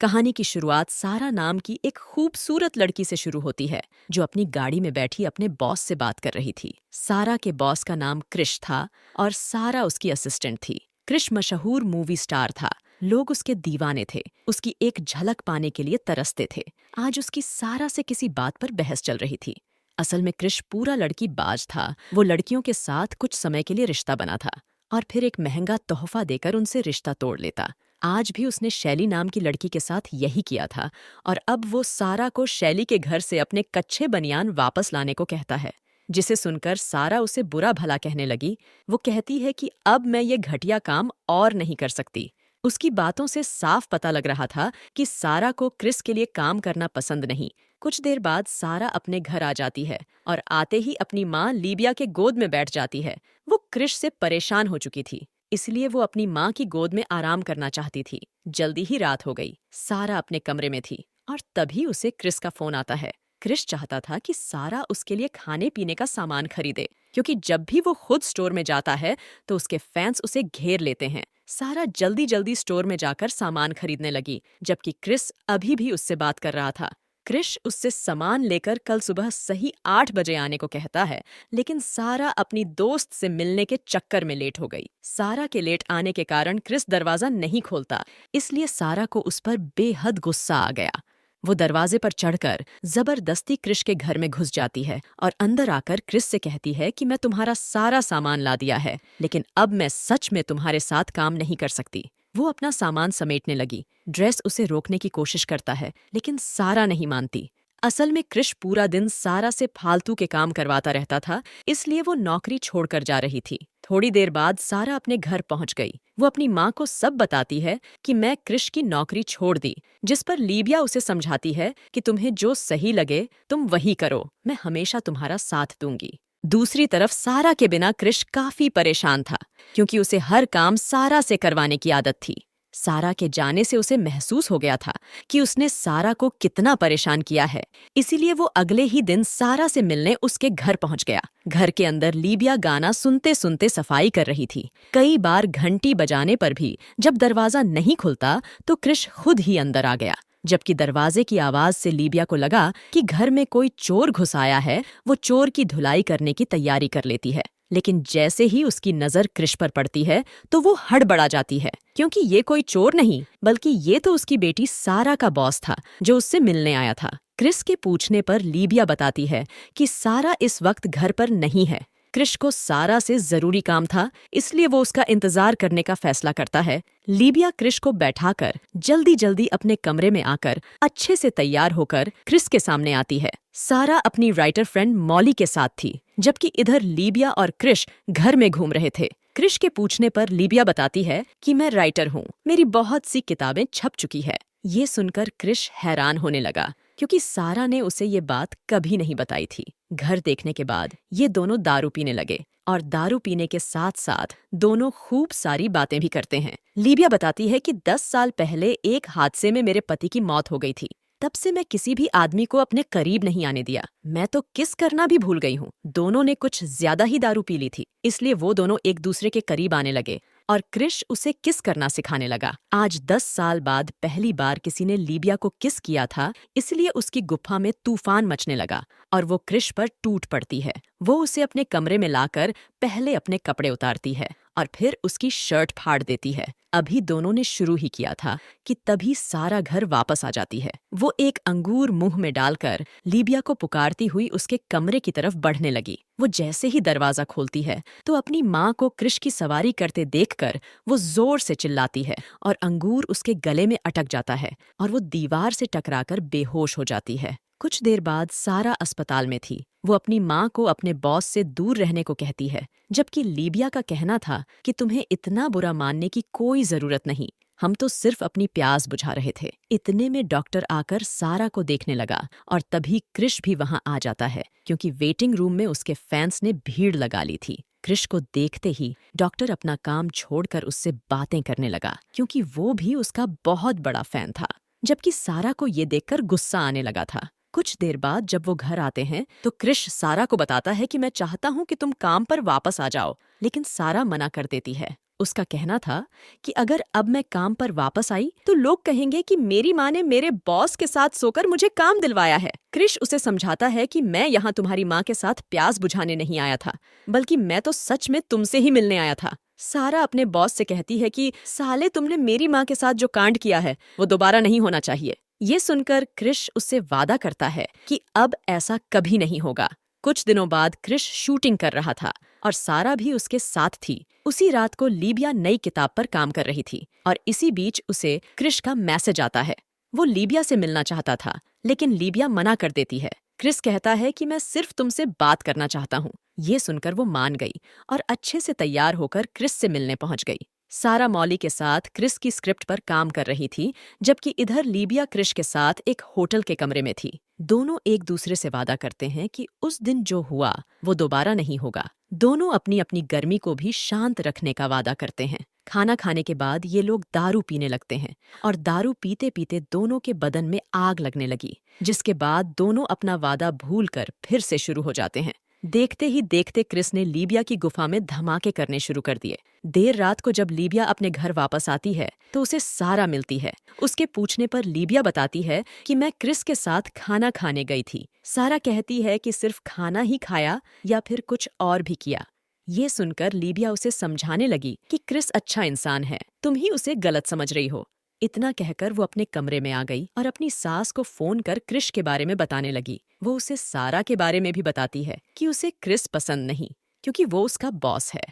कहानी की शुरुआत सारा नाम की एक खूबसूरत लड़की से शुरू होती है जो अपनी गाड़ी में बैठी अपने बॉस से बात कर रही थी। सारा के बॉस का नाम क्रिश था और सारा उसकी असिस्टेंट थी। क्रिश मशहूर मूवी स्टार था। लोग उसके दीवाने थे, उसकी एक झलक पाने के लिए तरसते थे। आज उसकी सारा से किसी बात पर बहस चल रही थी। असल में क्रिश पूरा लड़की बाज था। वो लड़कियों के साथ कुछ समय के लिए रिश्ता बना था और फिर एक महंगा तोहफा देकर उनसे रिश्ता तोड़ लेता। आज भी उसने शैली नाम की लड़की के साथ यही किया था और अब वो सारा को शैली के घर से अपने कच्चे बनियान वापस लाने को कहता है, जिसे सुनकर सारा उसे बुरा भला कहने लगी। वो कहती है कि अब मैं ये घटिया काम और नहीं कर सकती। उसकी बातों से साफ पता लग रहा था कि सारा को क्रिस के लिए काम करना पसंद नहीं। कुछ देर बाद सारा अपने घर आ जाती है और आते ही अपनी माँ लीबिया के गोद में बैठ जाती है। वो क्रिश से परेशान हो चुकी थी, इसलिए वो अपनी माँ की गोद में आराम करना चाहती थी। जल्दी ही रात हो गई। सारा अपने कमरे में थी और तभी उसे क्रिस का फोन आता है। क्रिस चाहता था कि सारा उसके लिए खाने पीने का सामान खरीदे, क्योंकि जब भी वो खुद स्टोर में जाता है तो उसके फैंस उसे घेर लेते हैं। सारा जल्दी जल्दी स्टोर में जाकर सामान खरीदने लगी, जबकि क्रिस अभी भी उससे बात कर रहा था। क्रिश उससे सामान लेकर कल सुबह सही 8 बजे आने को कहता है, लेकिन सारा अपनी दोस्त से मिलने के चक्कर में लेट हो गई। सारा के लेट आने के कारण क्रिस दरवाजा नहीं खोलता, इसलिए सारा को उस पर बेहद गुस्सा आ गया। वो दरवाजे पर चढ़कर जबरदस्ती क्रिश के घर में घुस जाती है और अंदर आकर क्रिस से कहती है कि मैं तुम्हारा सारा सामान ला दिया है, लेकिन अब मैं सच में तुम्हारे साथ काम नहीं कर सकती। वो अपना सामान समेटने लगी। ड्रेस उसे रोकने की कोशिश करता है, लेकिन सारा नहीं मानती। असल में क्रिश पूरा दिन सारा से फालतू के काम करवाता रहता था, इसलिए वो नौकरी छोड़कर जा रही थी। थोड़ी देर बाद सारा अपने घर पहुंच गई। वो अपनी माँ को सब बताती है कि मैं क्रिश की नौकरी छोड़ दी, जिस पर लीबिया उसे समझाती है कि तुम्हें जो सही लगे तुम वही करो, मैं हमेशा तुम्हारा साथ दूंगी। दूसरी तरफ सारा के बिना क्रिश काफी परेशान था, क्योंकि उसे हर काम सारा से करवाने की आदत थी। सारा के जाने से उसे महसूस हो गया था कि उसने सारा को कितना परेशान किया है, इसीलिए वो अगले ही दिन सारा से मिलने उसके घर पहुंच गया। घर के अंदर लीबिया गाना सुनते सुनते सफाई कर रही थी। कई बार घंटी बजाने पर भी जब दरवाजा नहीं खुलता तो क्रिश खुद ही अंदर आ गया। जबकि दरवाजे की आवाज से लीबिया को लगा कि घर में कोई चोर घुस आया है। वो चोर की धुलाई करने की तैयारी कर लेती है, लेकिन जैसे ही उसकी नजर क्रिश पर पड़ती है तो वो हड़बड़ा जाती है, क्योंकि ये कोई चोर नहीं बल्कि ये तो उसकी बेटी सारा का बॉस था जो उससे मिलने आया था। क्रिश के पूछने पर लीबिया बताती है कि सारा इस वक्त घर पर नहीं है। क्रिश को सारा से जरूरी काम था, इसलिए वो उसका इंतजार करने का फैसला करता है। लीबिया क्रिश को बैठाकर जल्दी जल्दी अपने कमरे में आकर अच्छे से तैयार होकर क्रिश के सामने आती है। सारा अपनी राइटर फ्रेंड मॉली के साथ थी, जबकि इधर लीबिया और क्रिश घर में घूम रहे थे। क्रिश के पूछने पर लीबिया बताती है कि मैं राइटर हूँ, मेरी बहुत सी किताबें छप चुकी है। ये सुनकर क्रिश हैरान होने लगा, क्योंकि सारा ने उसे ये बात कभी नहीं बताई थी। घर देखने के बाद ये दोनों दारू पीने लगे और दारू पीने के साथ साथ दोनों खूब सारी बातें भी करते हैं। लीबिया बताती है कि 10 साल पहले एक हादसे में मेरे पति की मौत हो गई थी। तब से मैं किसी भी आदमी को अपने करीब नहीं आने दिया। मैं तो किस करना भी भूल गई हूँ। दोनों ने कुछ ज्यादा ही दारू पी ली थी, इसलिए वो दोनों एक दूसरे के करीब आने लगे और क्रिश उसे किस करना सिखाने लगा। आज 10 साल बाद पहली बार किसी ने लीबिया को किस किया था, इसलिए उसकी गुफा में तूफान मचने लगा और वो क्रिश पर टूट पड़ती है। वो उसे अपने कमरे में लाकर पहले अपने कपड़े उतारती है और फिर उसकी शर्ट फाड़ देती है। अभी दोनों ने शुरू ही किया था कि तभी सारा घर वापस आ जाती है। वो एक अंगूर मुंह में डालकर लीबिया को पुकारती हुई उसके कमरे की तरफ बढ़ने लगी। वो जैसे ही दरवाजा खोलती है तो अपनी माँ को क्रिश की सवारी करते देखकर वो जोर से चिल्लाती है और अंगूर उसके गले में अटक जाता है और वो दीवार से टकराकर बेहोश हो जाती है। कुछ देर बाद सारा अस्पताल में थी। वो अपनी माँ को अपने बॉस से दूर रहने को कहती है, जबकि लीबिया का कहना था कि तुम्हें इतना बुरा मानने की कोई जरूरत नहीं, हम तो सिर्फ अपनी प्यास बुझा रहे थे। इतने में डॉक्टर आकर सारा को देखने लगा और तभी क्रिश भी वहां आ जाता है, क्योंकि वेटिंग रूम में उसके फैंस ने भीड़ लगा ली थी। क्रिश को देखते ही डॉक्टर अपना काम छोड़कर उससे बातें करने लगा, क्योंकि वो भी उसका बहुत बड़ा फैन था। जबकि सारा को ये देखकर गुस्सा आने लगा था। कुछ देर बाद जब वो घर आते हैं तो क्रिश सारा को बताता है कि मैं चाहता हूँ कि तुम काम पर वापस आ जाओ, लेकिन सारा मना कर देती है। उसका कहना था कि अगर अब मैं काम पर वापस आई तो लोग कहेंगे कि मेरी माँ ने मेरे बॉस के साथ सोकर मुझे काम दिलवाया है। क्रिश उसे समझाता है कि मैं यहाँ तुम्हारी माँ के साथ प्यास बुझाने नहीं आया था, बल्कि मैं तो सच में तुमसे ही मिलने आया था। सारा अपने बॉस से कहती है कि साले, तुमने मेरी माँ के साथ जो कांड किया है वो दोबारा नहीं होना चाहिए। ये सुनकर क्रिश उससे वादा करता है कि अब ऐसा कभी नहीं होगा। कुछ दिनों बाद क्रिश शूटिंग कर रहा था और सारा भी उसके साथ थी। उसी रात को लीबिया नई किताब पर काम कर रही थी और इसी बीच उसे क्रिश का मैसेज आता है। वो लीबिया से मिलना चाहता था, लेकिन लीबिया मना कर देती है। क्रिस कहता है कि मैं सिर्फ तुमसे बात करना चाहता हूँ। ये सुनकर वो मान गई और अच्छे से तैयार होकर क्रिस से मिलने पहुंच गई। सारा मौली के साथ क्रिस की स्क्रिप्ट पर काम कर रही थी, जबकि इधर लीबिया क्रिश के साथ एक होटल के कमरे में थी। दोनों एक दूसरे से वादा करते हैं कि उस दिन जो हुआ वो दोबारा नहीं होगा। दोनों अपनी अपनी गर्मी को भी शांत रखने का वादा करते हैं। खाना खाने के बाद ये लोग दारू पीने लगते हैं और दारू पीते पीते दोनों के बदन में आग लगने लगी, जिसके बाद दोनों अपना वादा भूलकर फिर से शुरू हो जाते हैं। देखते ही देखते क्रिस ने लीबिया की गुफा में धमाके करने शुरू कर दिए। देर रात को जब लीबिया अपने घर वापस आती है तो उसे सारा मिलती है। उसके पूछने पर लीबिया बताती है कि मैं क्रिस के साथ खाना खाने गई थी। सारा कहती है कि सिर्फ खाना ही खाया या फिर कुछ और भी किया। ये सुनकर लीबिया उसे समझाने लगी कि क्रिस अच्छा इंसान है, तुम ही उसे गलत समझ रही हो। इतना कहकर वो अपने कमरे में आ गई और अपनी सास को फोन कर क्रिश के बारे में बताने लगी। वो उसे सारा के बारे में भी बताती है कि उसे क्रिस पसंद नहीं, क्योंकि वो उसका बॉस है।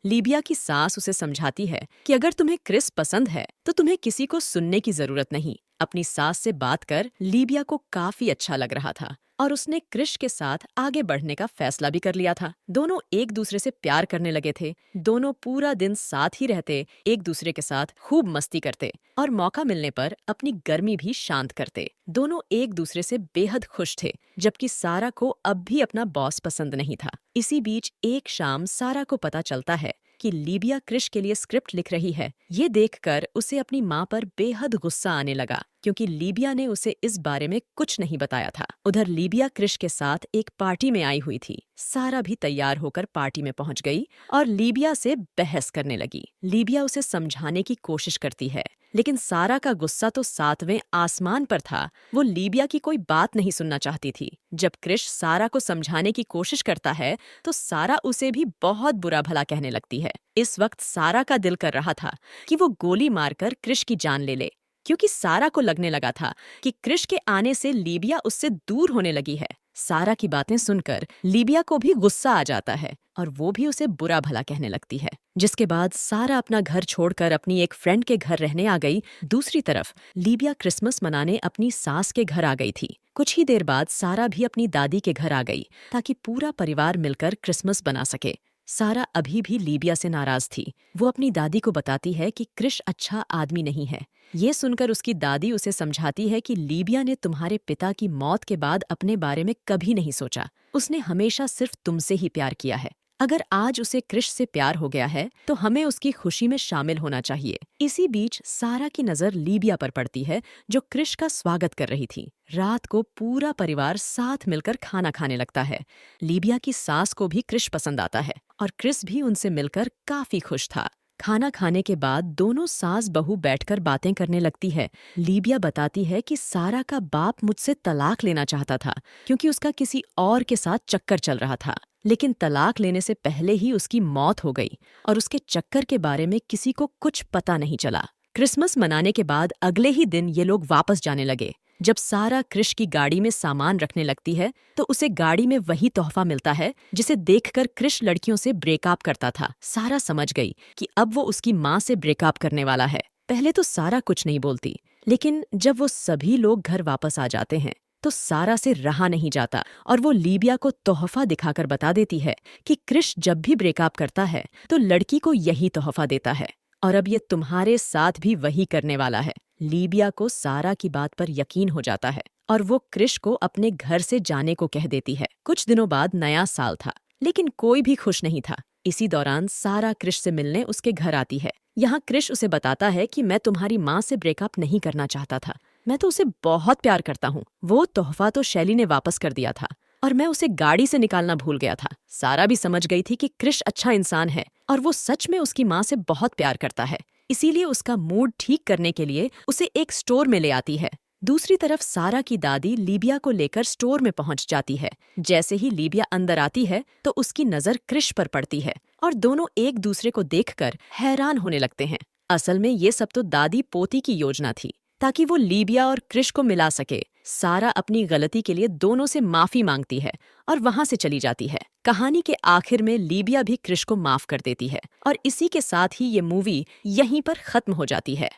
लीबिया की सास उसे समझाती है कि अगर तुम्हें क्रिस पसंद है तो तुम्हें किसी को सुनने की जरूरत नहीं। अपनी सास से बात कर लीबिया को काफी अच्छा लग रहा था और उसने क्रिश के साथ आगे बढ़ने का फैसला भी कर लिया था। दोनों एक दूसरे से प्यार करने लगे थे। दोनों पूरा दिन साथ ही रहते, एक दूसरे के साथ खूब मस्ती करते और मौका मिलने पर अपनी गर्मी भी शांत करते। दोनों एक दूसरे से बेहद खुश थे, जबकि सारा को अब भी अपना बॉस पसंद नहीं था। इसी बीच एक शाम सारा को पता चलता है कि लीबिया क्रिश के लिए स्क्रिप्ट लिख रही है। ये देखकर उसे अपनी माँ पर बेहद गुस्सा आने लगा, क्योंकि लीबिया ने उसे इस बारे में कुछ नहीं बताया था। उधर लीबिया क्रिश के साथ एक पार्टी में आई हुई थी। सारा भी तैयार होकर पार्टी में पहुंच गई और लीबिया से बहस करने लगी। लीबिया उसे समझाने की कोशिश करती है, लेकिन सारा का गुस्सा तो 7वें आसमान पर था। वो लीबिया की कोई बात नहीं सुनना चाहती थी। जब क्रिश सारा को समझाने की कोशिश करता है तो सारा उसे भी बहुत बुरा भला कहने लगती है। इस वक्त सारा का दिल कर रहा था कि वो गोली मारकर क्रिश की जान ले ले, क्योंकि सारा को लगने लगा था कि क्रिश के आने से लीबिया उससे दूर होने लगी है। सारा की बातें सुनकर लीबिया को भी गुस्सा आ जाता है और वो भी उसे बुरा भला कहने लगती है, जिसके बाद सारा अपना घर छोड़कर अपनी एक फ्रेंड के घर रहने आ गई। दूसरी तरफ लीबिया क्रिसमस मनाने अपनी सास के घर आ गई थी। कुछ ही देर बाद सारा भी अपनी दादी के घर आ गई ताकि पूरा परिवार मिलकर क्रिसमस बना सके। सारा अभी भी लीबिया से नाराज थी। वो अपनी दादी को बताती है कि क्रिश अच्छा आदमी नहीं है। ये सुनकर उसकी दादी उसे समझाती है कि लीबिया ने तुम्हारे पिता की मौत के बाद अपने बारे में कभी नहीं सोचा। उसने हमेशा सिर्फ तुमसे ही प्यार किया है। अगर आज उसे क्रिश से प्यार हो गया है तो हमें उसकी खुशी में शामिल होना चाहिए। इसी बीच सारा की नजर लीबिया पर पड़ती है, जो क्रिश का स्वागत कर रही थी। रात को पूरा परिवार साथ मिलकर खाना खाने लगता है। लीबिया की सास को भी क्रिश पसंद आता है और क्रिस भी उनसे मिलकर काफी खुश था। खाना खाने के बाद दोनों सास बहू बैठकर बातें करने लगती है। लीबिया बताती है कि सारा का बाप मुझसे तलाक लेना चाहता था, क्योंकि उसका किसी और के साथ चक्कर चल रहा था, लेकिन तलाक लेने से पहले ही उसकी मौत हो गई और उसके चक्कर के बारे में किसी को कुछ पता नहीं चला। क्रिसमस मनाने के बाद अगले ही दिन ये लोग वापस जाने लगे। जब सारा क्रिश की गाड़ी में सामान रखने लगती है तो उसे गाड़ी में वही तोहफा मिलता है जिसे देखकर क्रिश लड़कियों से ब्रेकअप करता था। सारा समझ गई कि अब वो उसकी माँ से ब्रेकअप करने वाला है। पहले तो सारा कुछ नहीं बोलती, लेकिन जब वो सभी लोग घर वापस आ जाते हैं तो सारा से रहा नहीं जाता और वो लीबिया को तोहफा दिखाकर बता देती है कि क्रिश जब भी ब्रेकअप करता है तो लड़की को यही तोहफा देता है और अब ये तुम्हारे साथ भी वही करने वाला है। लीबिया को सारा की बात पर यकीन हो जाता है और वो क्रिश को अपने घर से जाने को कह देती है। कुछ दिनों बाद नया साल था, लेकिन कोई भी खुश नहीं था। इसी दौरान सारा क्रिश से मिलने उसके घर आती है। यहाँ क्रिश उसे बताता है कि मैं तुम्हारी माँ से ब्रेकअप नहीं करना चाहता था, मैं तो उसे बहुत प्यार करता हूँ। वो तोहफा तो शैली ने वापस कर दिया था और मैं उसे गाड़ी से निकालना भूल गया था। सारा भी समझ गई थी कि क्रिश अच्छा इंसान है, और वो सच में उसकी माँ से बहुत प्यार करता है। इसीलिए उसका मूड ठीक करने के लिए उसे एक स्टोर में ले आती है। दूसरी तरफ सारा की दादी लीबिया को लेकर स्टोर में पहुंच जाती है। जैसे ही लीबिया अंदर आती है तो उसकी नजर क्रिश पर पड़ती है और दोनों एक दूसरे को देखकर हैरान होने लगते हैं। असल में ये सब तो दादी पोती की योजना थी, ताकि वो लीबिया और क्रिश को मिला सके। सारा अपनी गलती के लिए दोनों से माफी मांगती है और वहां से चली जाती है। कहानी के आखिर में लीबिया भी क्रिश को माफ कर देती है और इसी के साथ ही ये मूवी यहीं पर खत्म हो जाती है।